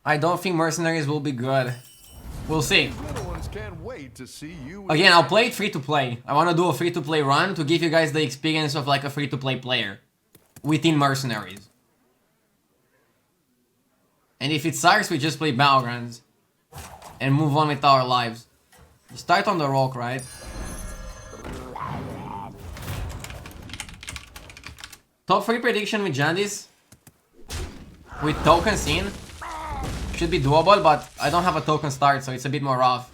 I don't think Mercenaries will be good. We'll see. Little ones can't wait to see you. Again, I'll play it free-to-play. I want to do a free-to-play run to give you guys the experience of like a free-to-play player within Mercenaries. And if it sucks, we just play Battlegrounds and move on with our lives. Start on the rock, right? Top 3 prediction with Jandis with tokens in should be doable, but I don't have a token start, so it's a bit more rough.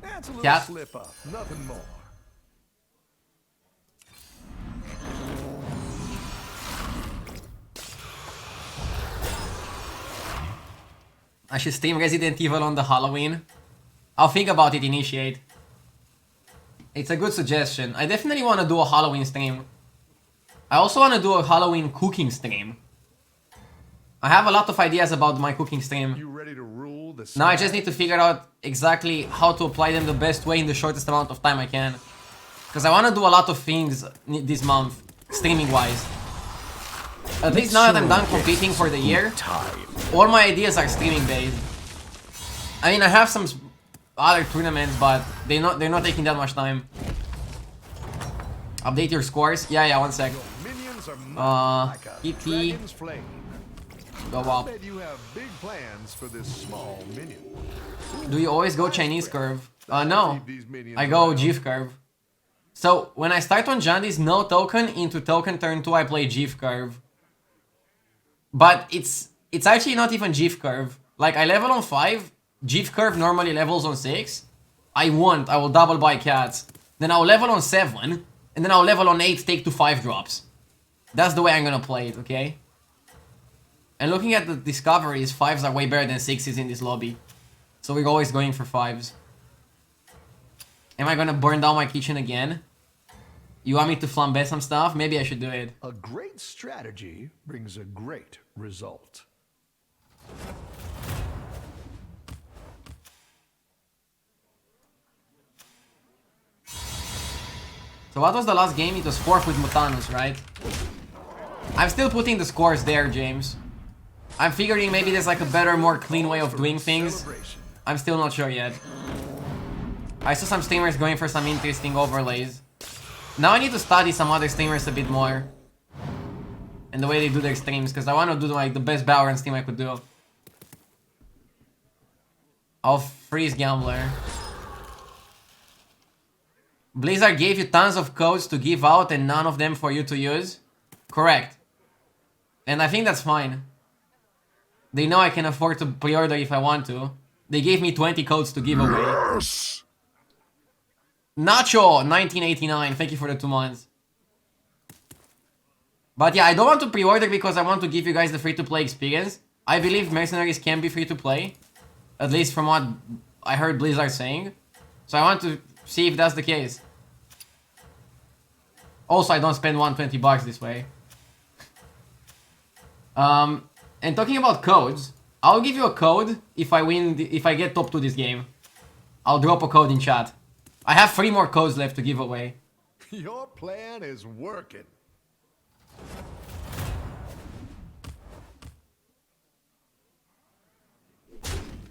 That's a little Cat. slip up, nothing more. I should stream Resident Evil on the Halloween. I'll think about it, Initiate. It's a good suggestion. I definitely want to do a Halloween stream. I also want to do a Halloween cooking stream. I have a lot of ideas about my cooking stream. You ready to rule the Now I just need to figure out exactly how to apply them the best way in the shortest amount of time I can. Because I want to do a lot of things this month, streaming-wise. At least now that I'm done competing for the year, all my ideas are streaming-based. I mean, I have some other tournaments, but they're not taking that much time. Update your scores. Yeah, 1 sec. EP. Go up. You have big plans for this small minion. Do you always go Chinese curve? No. I go GIF curve. So, when I start on Jandis, no token, into token turn 2 I play GIF curve. But it's actually not even GIF curve. Like, I level on 5, GIF curve normally levels on 6. I will double buy cats. Then I'll level on 7, and then I'll level on 8, take to 5 drops. That's the way I'm gonna play it, okay? And looking at the discoveries, 5s are way better than 6s in this lobby. So we're always going for 5s. Am I gonna burn down my kitchen again? You want me to flambe some stuff? Maybe I should do it. A great strategy brings a great result. So what was the last game? It was 4th with Mutanus, right? I'm still putting the scores there, James. I'm figuring maybe there's like a better, more clean way of doing things. I'm still not sure yet. I saw some streamers going for some interesting overlays. Now I need to study some other streamers a bit more. And the way they do their streams, because I want to do like the best Valorant stream I could do. I'll freeze Gambler. Blizzard gave you tons of codes to give out and none of them for you to use? Correct. And I think that's fine. They know I can afford to pre-order if I want to. They gave me 20 codes to give away. Yes! Nacho 1989, thank you for the 2 months. But yeah, I don't want to pre-order because I want to give you guys the free-to-play experience. I believe Mercenaries can be free-to-play. At least from what I heard Blizzard saying. So I want to see if that's the case. Also, I don't spend $120 this way. And talking about codes, I'll give you a code if I win, if I get top 2 this game. I'll drop a code in chat. I have 3 more codes left to give away. Your plan is working.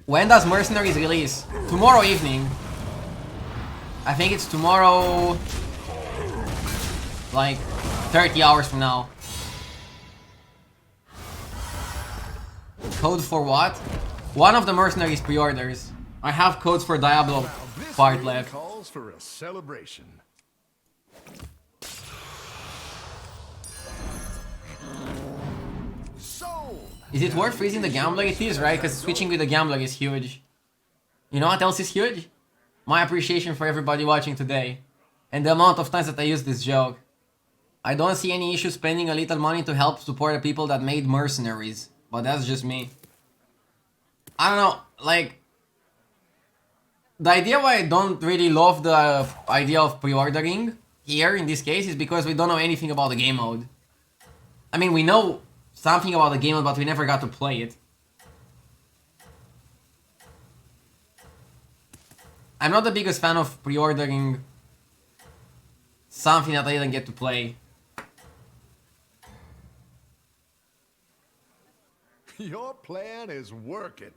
When does Mercenaries release? Tomorrow evening. I think it's tomorrow, like 30 hours from now. Code for what? One of the Mercenaries pre-orders. I have codes for Diablo part left. Calls for a celebration. Sold. Is it worth freezing the Gambler? It is, right? Because switching with the Gambler is huge. You know what else is huge? My appreciation for everybody watching today. And the amount of times that I use this joke. I don't see any issue spending a little money to help support the people that made Mercenaries. But that's just me. I don't know, like... The idea why I don't really love the idea of pre-ordering here, in this case, is because we don't know anything about the game mode. I mean, we know something about the game mode, but we never got to play it. I'm not the biggest fan of pre-ordering something that I didn't get to play. Your plan is working.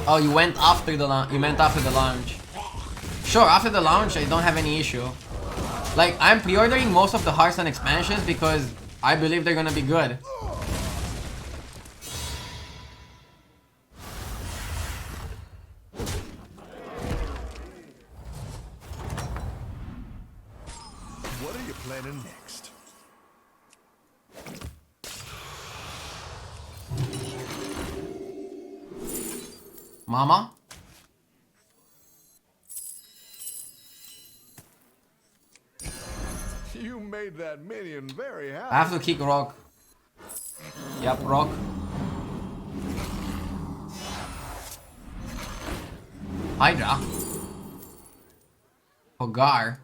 Oh, you went after the launch. Sure, after the launch, I don't have any issue. Like, I'm pre-ordering most of the Hearthstone expansions because I believe they're gonna be good. What are you planning next? Mama? You made that minion very happy. I have to kick rock. Yep, rock. Hydra. Hogar.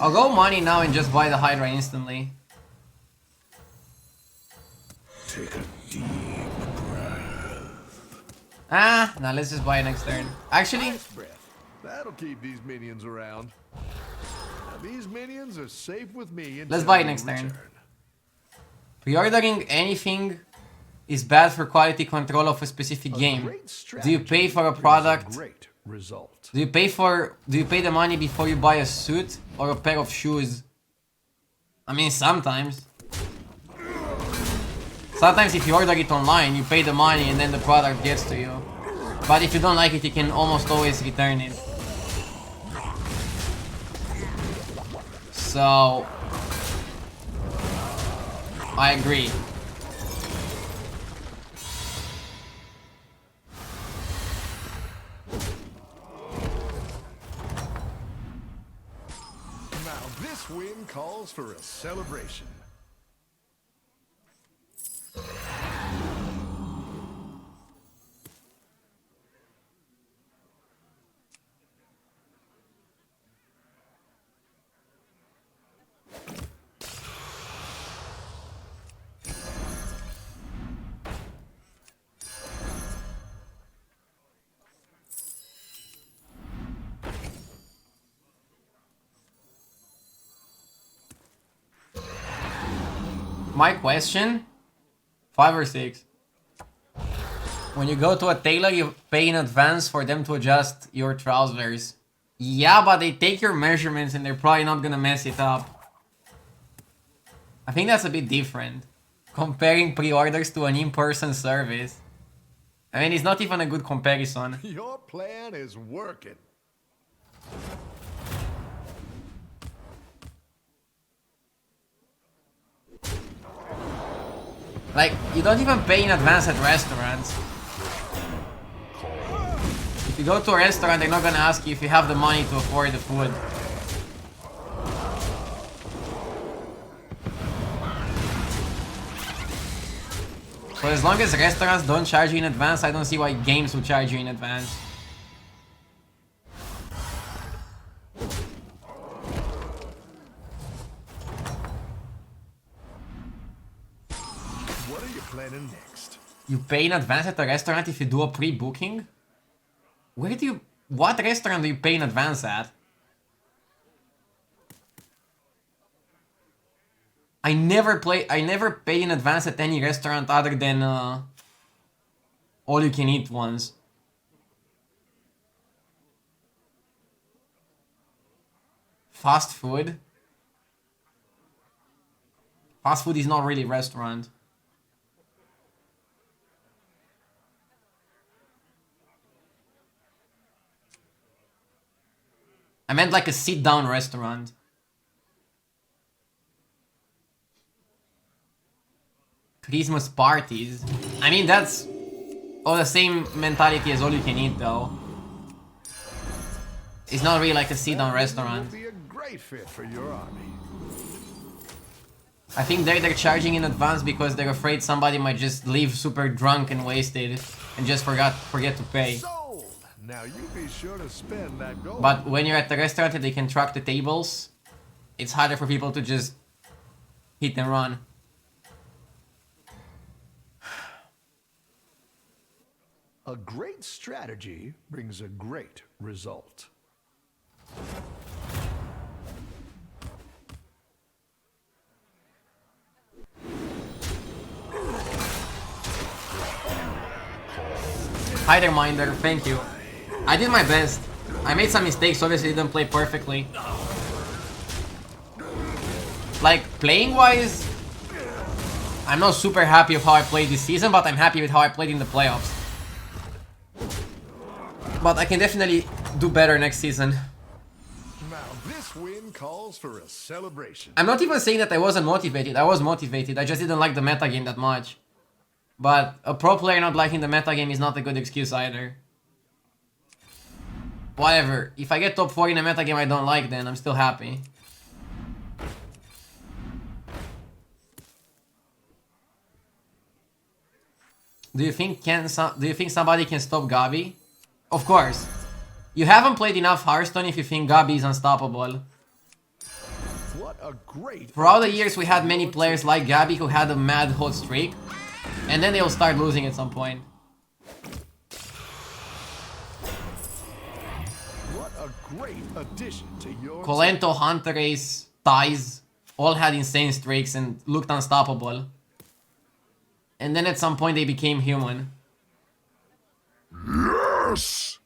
I'll go money now and just buy the Hydra instantly. Take a deep breath. Ah, now let's just buy it next turn. Actually, Nice breath. That'll keep these minions around. Now, these minions are safe with me. let's buy it next turn. Pre-ordering anything is bad for quality control of a specific game. Do you pay for a product? Great result. Do you pay the money before you buy a suit or a pair of shoes? I mean, sometimes. Sometimes if you order it online, you pay the money and then the product gets to you. But if you don't like it, you can almost always return it. So I agree. Now this win calls for a celebration. My question, 5 or 6. When you go to a tailor, you pay in advance for them to adjust your trousers. Yeah, but they take your measurements and they're probably not gonna mess it up. I think that's a bit different. Comparing pre-orders to an in-person service. I mean, it's not even a good comparison. Your plan is working. Like, you don't even pay in advance at restaurants. If you go to a restaurant, they're not gonna ask you if you have the money to afford the food. So as long as restaurants don't charge you in advance, I don't see why games will charge you in advance. What are you planning next? You pay in advance at a restaurant if you do a pre-booking? What restaurant do you pay in advance at? I never pay in advance at any restaurant other than all you can eat ones. Fast food? Fast food is not really a restaurant. I meant like a sit-down restaurant. Christmas parties. I mean, that's all the same mentality as all you can eat, though. It's not really like a sit-down restaurant. Be a great fit for your army. I think they're charging in advance because they're afraid somebody might just leave super drunk and wasted and just forget to pay. Sold. Now you be sure to spend that gold. But when you're at the restaurant and they can track the tables, it's harder for people to just hit and run. A great strategy brings a great result. Hi there, Minder. Thank you. I did my best. I made some mistakes, obviously didn't play perfectly. Like, playing-wise, I'm not super happy with how I played this season, but I'm happy with how I played in the playoffs. But I can definitely do better next season. Now this win calls for a celebration. I'm not even saying that I wasn't motivated. I was motivated. I just didn't like the metagame that much. But a pro player not liking the metagame is not a good excuse either. Whatever. If I get top 4 in a metagame I don't like, then I'm still happy. Do you think somebody can stop Gabi? Of course. You haven't played enough Hearthstone if you think Gabi is unstoppable. What a great Throughout the years we had many players like Gabi who had a mad hot streak. And then they'll start losing at some point. What a great addition to your Colento, Hunter's, Ties all had insane streaks and looked unstoppable. And then at some point they became human. Yes!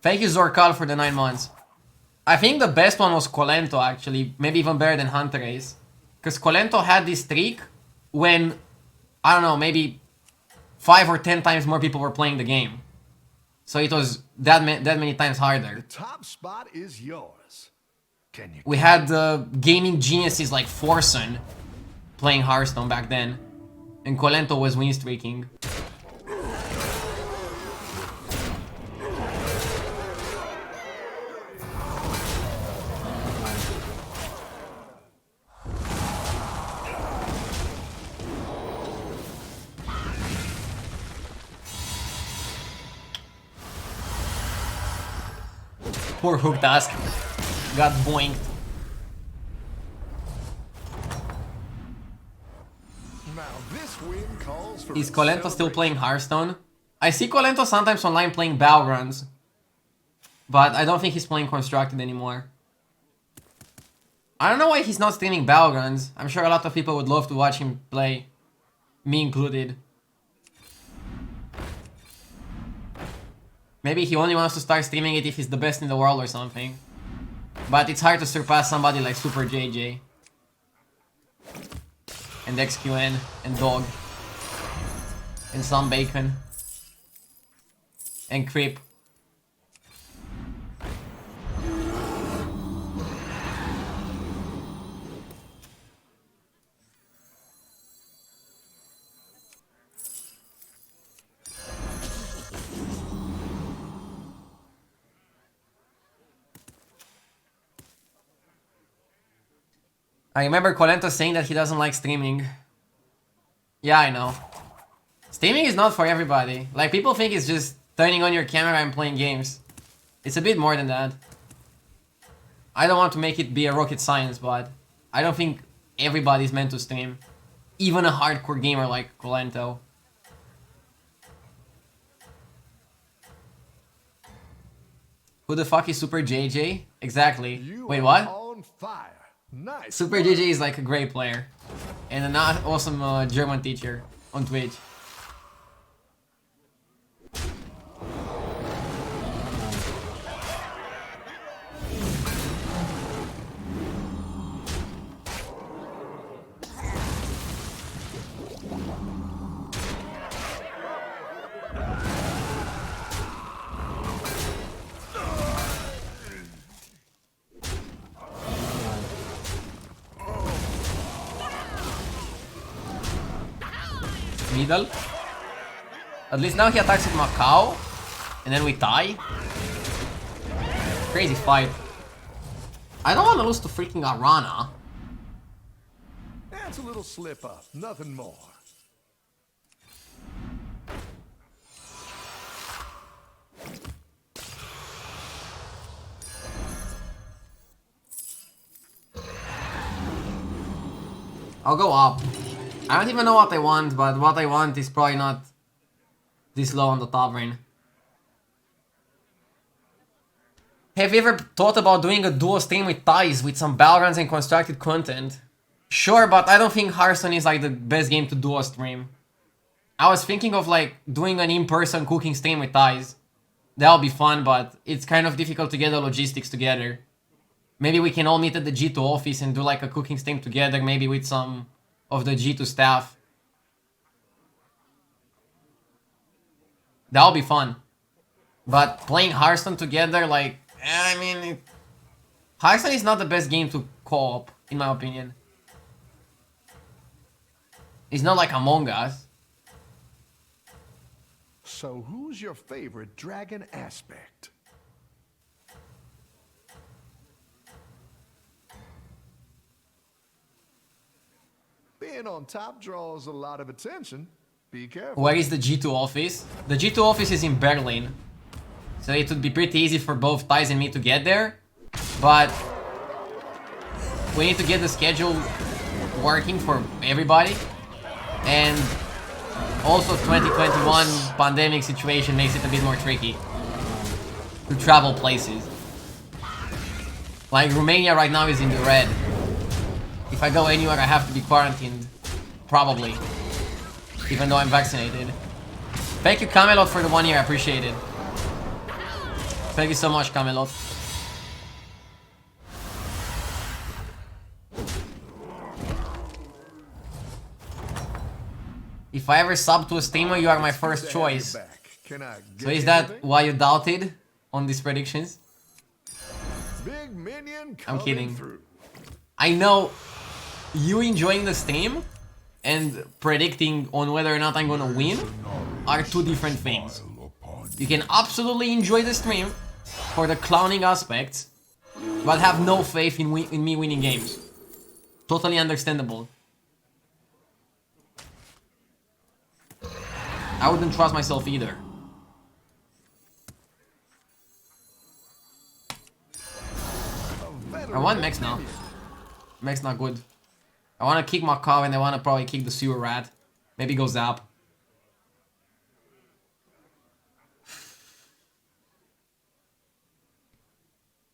Thank you Zorkal for the 9 months. I think the best one was Colento actually, maybe even better than Hunter's. Because Colento had this streak when, I don't know, maybe 5 or 10 times more people were playing the game. So it was that many times harder. The top spot is yours. Can you? We had gaming geniuses like Forsen playing Hearthstone back then. And Colento was win streaking. Poor Hook Task got boinked. Now this win calls for Is Colento still playing Hearthstone? I see Colento sometimes online playing Battlegrounds. But I don't think he's playing Constructed anymore. I don't know why he's not streaming Battlegrounds. I'm sure a lot of people would love to watch him play. Me included. Maybe he only wants to start streaming it if he's the best in the world or something. But it's hard to surpass somebody like Super JJ. And XQN. And Dog. And some Bacon. And Creep. I remember Colento saying that he doesn't like streaming. Yeah, I know. Streaming is not for everybody. Like, people think it's just turning on your camera and playing games. It's a bit more than that. I don't want to make it be a rocket science, but I don't think everybody's meant to stream. Even a hardcore gamer like Colento. Who the fuck is Super JJ? Exactly. Wait, what? On fire. Nice. Super JJ is like a great player. And an awesome German teacher on Twitch. Vidal. At least now he attacks with Macau. And then we tie. Crazy fight. I don't want to lose to freaking Arana. That's a little slip up, nothing more. I'll go up. I don't even know what I want, but what I want is probably not this low on the top lane. Have you ever thought about doing a duo stream with ties with some Balrons and constructed content? Sure, but I don't think Hearthstone is like the best game to duo stream. I was thinking of like doing an in-person cooking stream with ties. That'll be fun, but it's kind of difficult to get the logistics together. Maybe we can all meet at the G2 office and do like a cooking stream together, maybe with some of the G2 staff. That'll be fun. But playing Hearthstone together, like, I mean, Hearthstone is not the best game to co-op, in my opinion. It's not like Among Us. So who's your favorite dragon aspect? Being on top draws a lot of attention. Be careful. Where is the G2 office? The G2 office is in Berlin. So it would be pretty easy for both Ties and me to get there. But we need to get the schedule working for everybody. And also 2021 pandemic situation makes it a bit more tricky to travel places. Like Romania right now is in the red. If I go anywhere I have to be quarantined. Probably. Even though I'm vaccinated. Thank you Camelot for the 1 year, I appreciate it. Thank you so much Camelot. If I ever sub to a streamer, you are my first choice. So is that why you doubted on these predictions? Big minion I'm kidding. through. I know you enjoying the stream and predicting on whether or not I'm gonna win are two different things. You can absolutely enjoy the stream for the clowning aspects, but have no faith in me winning games. Totally understandable. I wouldn't trust myself either. I want Max now. Max not good. I want to kick Macau and I want to probably kick the sewer rat. Maybe go Zap.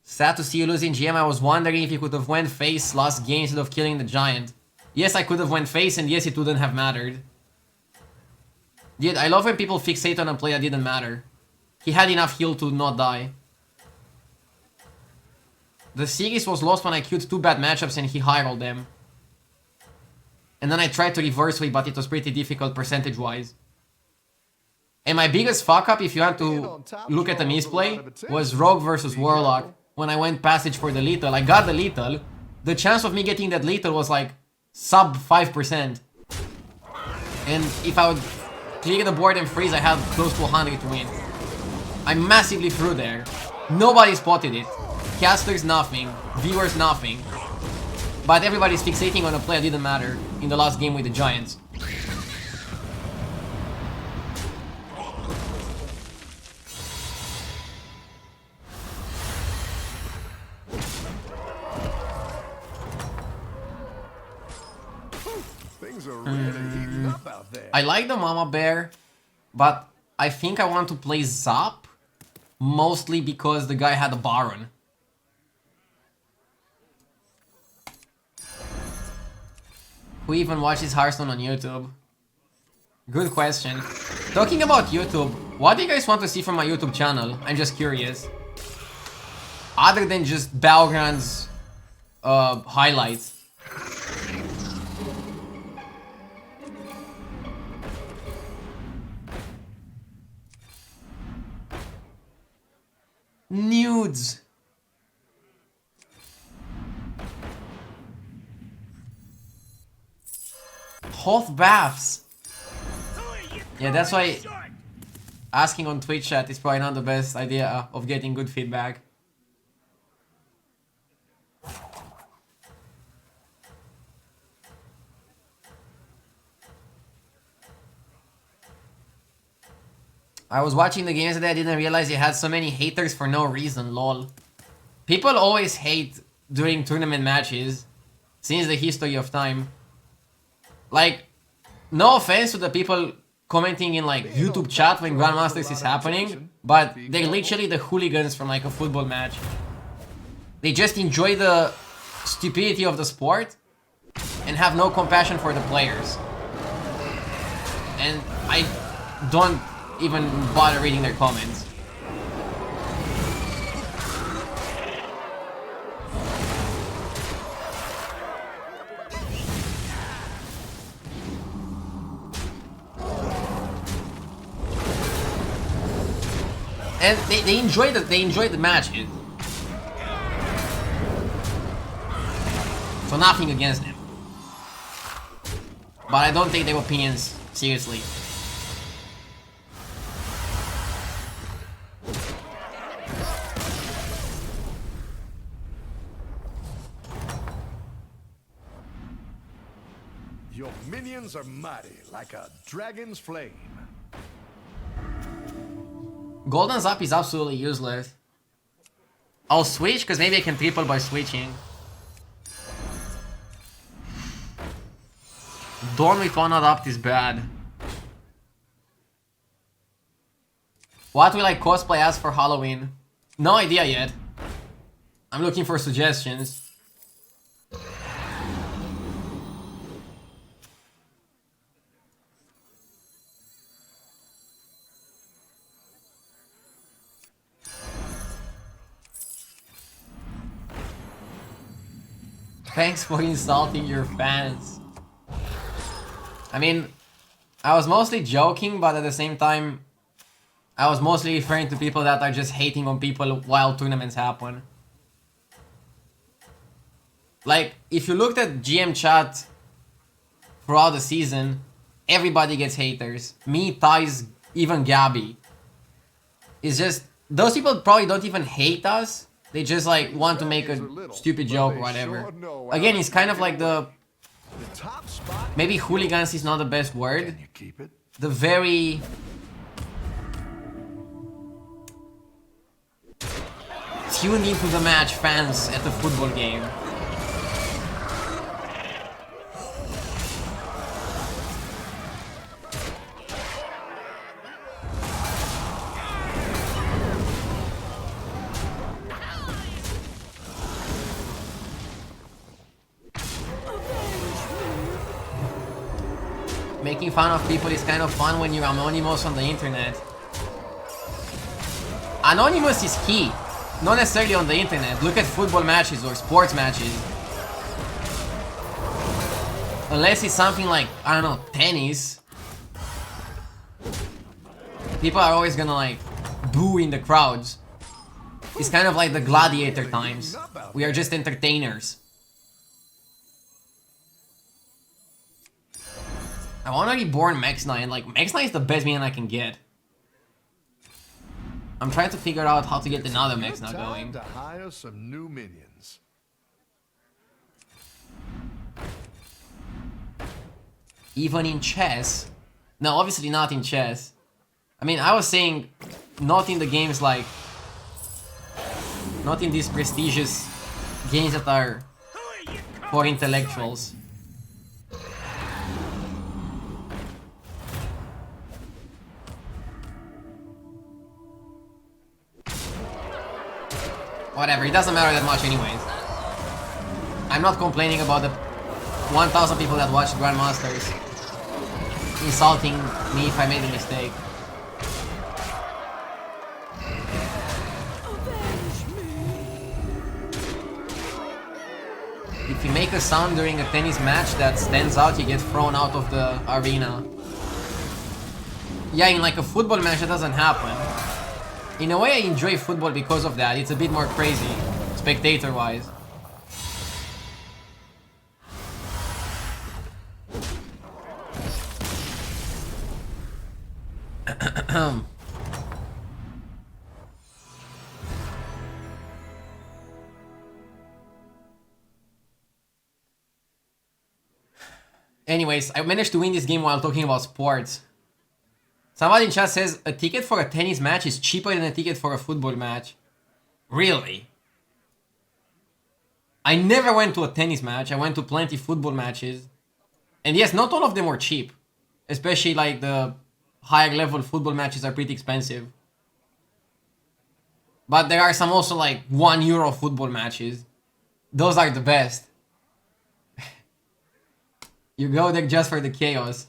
Sad to see you losing GM. I was wondering if you could have went face last game instead of killing the giant. Yes, I could have went face and yes, it wouldn't have mattered. Dude, I love when people fixate on a play that didn't matter. He had enough heal to not die. The series was lost when I queued 2 bad matchups and he high rolled them. And then I tried to reverse it, but it was pretty difficult percentage-wise. And my biggest fuck-up, if you want to look at the misplay, was Rogue versus Warlock. When I went passage for the lethal, I got the lethal. The chance of me getting that lethal was like sub 5%. And if I would clear the board and freeze, I had close to 100 to win. I massively threw there. Nobody spotted it. Casters nothing. Viewers nothing. But everybody's fixating on a play that didn't matter in the last game with the Giants. Things are really heating up out there. I like the Mama Bear, but I think I want to play Zap, mostly because the guy had a Baron. Who even watches Hearthstone on YouTube? Good question. Talking about YouTube, what do you guys want to see from my YouTube channel? I'm just curious. Other than just Battlegrounds highlights. Nudes. Hot baths. Yeah, that's why asking on Twitch chat is probably not the best idea of getting good feedback. I was watching the games today, I didn't realize you had so many haters for no reason, lol. People always hate during tournament matches, since the history of time. Like, no offense to the people commenting in like YouTube chat when Grandmasters is happening, but they're literally the hooligans from like a football match. They just enjoy the stupidity of the sport and have no compassion for the players. And I don't even bother reading their comments. And they enjoy the matches. So nothing against them. But I don't take their opinions seriously. Your minions are mighty, like a dragon's flame. Golden Zap is absolutely useless. I'll switch, because maybe I can triple by switching. Dawn with 1 up is bad. What will I cosplay as for Halloween? No idea yet. I'm looking for suggestions. Thanks for insulting your fans. I mean, I was mostly joking, but at the same time, I was mostly referring to people that are just hating on people while tournaments happen. Like, if you looked at GM chat throughout the season, everybody gets haters. Me, Thais, even Gabby. It's just, those people probably don't even hate us. They just like want to make a stupid joke or whatever. Again, it's kind of like the... Maybe hooligans is not the best word. The very... tuned into the match fans at the football game. Making fun of people is kind of fun when you're anonymous on the internet. Anonymous is key. Not necessarily on the internet. Look at football matches or sports matches. Unless it's something like, I don't know, tennis. People are always gonna like boo in the crowds. It's kind of like the gladiator times. We are just entertainers. I want to reborn Max 9. Like, Max 9 is the best minion I can get. I'm trying to figure out how to get another Max now going. To hire some new minions. Even in chess? No, obviously not in chess. I mean, I was saying not in the games like... Not in these prestigious games that are for intellectuals. Whatever, it doesn't matter that much anyways. I'm not complaining about the 1,000 people that watch Grandmasters insulting me if I made a mistake. If you make a sound during a tennis match that stands out, you get thrown out of the arena. Yeah, in like a football match that doesn't happen. In a way, I enjoy football because of that. It's a bit more crazy, spectator-wise. Anyways, I managed to win this game while talking about sports. Somebody in chat says a ticket for a tennis match is cheaper than a ticket for a football match. Really? I never went to a tennis match. I went to plenty football matches. And yes, not all of them were cheap. Especially like the higher level football matches are pretty expensive. But there are some also like €1 football matches. Those are the best. You go there just for the chaos.